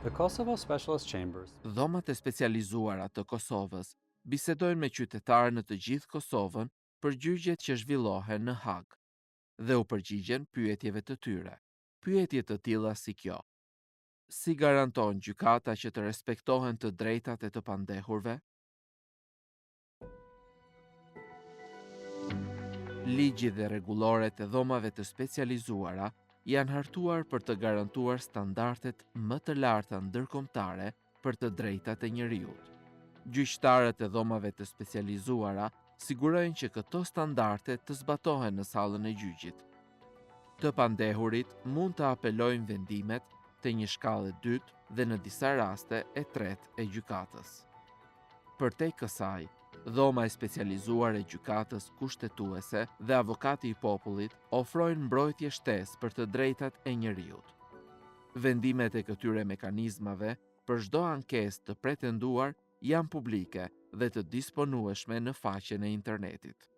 The Kosovo Specialist Chambers. Dhomat e specializuara të Kosovës bisedojnë me qytetarë në të gjithë Kosovën për gjyqjet që zhvillohen në Hag dhe u përgjigjen pyetjeve të tyre. Pyetje të tilla si kjo: si garanton gjykata që të respektohen të drejtat e të pandehurve? Ligji dhe rregulloret e dhomave të specializuara janë hartuar për të garantuar standardet më të larta ndërkombëtare për të drejtat e njerëzit. Gjyqtarët e dhomave të specializuara sigurojnë që këto standarde të zbatohen në sallën e gjyqit. Të pandehurit mund të apelojnë vendimet të një shkallë 2 dhe në disa raste e 3 e gjykatës. Përtej kësaj, dhoma e specializuar e gjykatës kushtetuese dhe avokati i popullit ofrojnë mbrojtje shtesë për të drejtat e njerëzit. Vendimet e këtyre mekanizmave për çdo ankesë të pretenduar janë publike dhe të disponueshme në faqen e internetit.